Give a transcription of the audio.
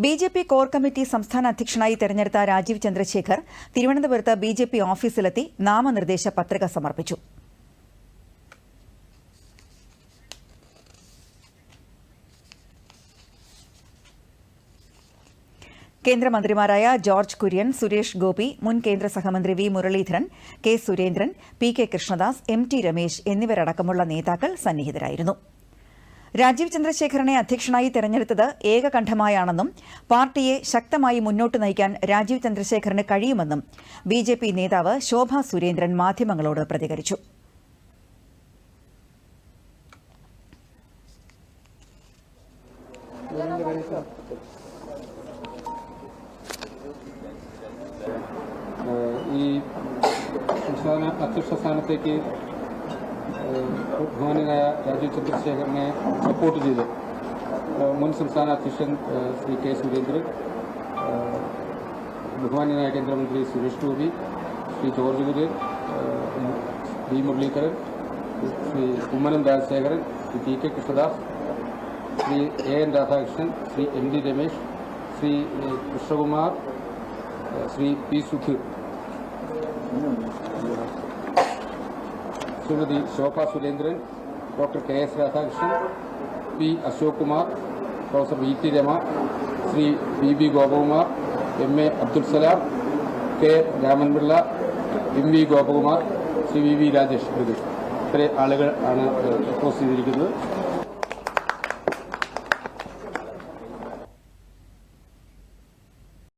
BJP core committee സംസ്ഥാന അധ്യക്ഷനായി തെരഞ്ഞെടുത്ത രാജീവ് ചന്ദ്രശേഖർ തിരുവനന്തപുരത്ത് ബി.ജെ.പി ഓഫീസിലെത്തി നാമനിർദ്ദേശ പത്രിക സമർപ്പിച്ചു. കേന്ദ്രമന്ത്രിമാരായ ജോർജ് കുര്യൻ, സുരേഷ് ഗോപി, മുൻ കേന്ദ്ര സഹമന്ത്രി വി. മുരളീധരൻ, കെ. സുരേന്ദ്രൻ, പി.കെ. കൃഷ്ണദാസ്, എം.ടി. രമേശ് എന്നിവരടക്കമുള്ള നേതാക്കൾ സന്നിഹിതരായിരുന്നു. രാജീവ് ചന്ദ്രശേഖരനെ അധ്യക്ഷനായി തെരഞ്ഞെടുത്തത് ഏകകണ്ഠമായാണെന്നും പാർട്ടിയെ ശക്തമായി മുന്നോട്ട് നയിക്കാൻ രാജീവ് ചന്ദ്രശേഖരന് കഴിയുമെന്നും ബി.ജെ.പി നേതാവ് ശോഭാ സുരേന്ദ്രൻ മാധ്യമങ്ങളോട് പ്രതികരിച്ചു. ഈ സംസ്ഥാന അധ്യക്ഷ സ്ഥാനത്തേക്ക് ബഹുമാന്യനായ രാജീവ് ചന്ദ്രശേഖരനെ സപ്പോർട്ട് ചെയ്ത് മുൻ സംസ്ഥാന അധ്യക്ഷൻ ശ്രീ കെ. സുരേന്ദ്രൻ, ബഹുമാന്യനായ കേന്ദ്രമന്ത്രി സുരേഷ് ഗോപി, ശ്രീ ജോർജ് കുര്യൻ, വി. മുരളീധരൻ, ശ്രീ കുമ്മനം രാജശേഖരൻ, ശ്രീ പി.കെ. കൃഷ്ണദാസ്, ശ്രീ എ.എൻ. രാധാകൃഷ്ണൻ, ശ്രീ എം.ടി. രമേശ്, ശ്രീ കൃഷ്ണകുമാർ, ശ്രീ പി. സുധീർ, ശ്രീമതി ശോഭാ സുരേന്ദ്രൻ, ഡോക്ടർ കെ. എസ്. രാധാകൃഷ്ണൻ, പി. അശോക് കുമാർ, പ്രൊഫസർ വി. ടി. രമ, ശ്രീ ബി. ബി. ഗോപകുമാർ, എം. എ. അബ്ദുൽ സലാം, കെ. രാമൻപിള്ള, എം. വി. ഗോപകുമാർ, ശ്രീ വി. വി. രാജേഷ് ഇത്രയും ആളുകൾ ആണ് പ്രപ്പോസ് ചെയ്തിരിക്കുന്നത്.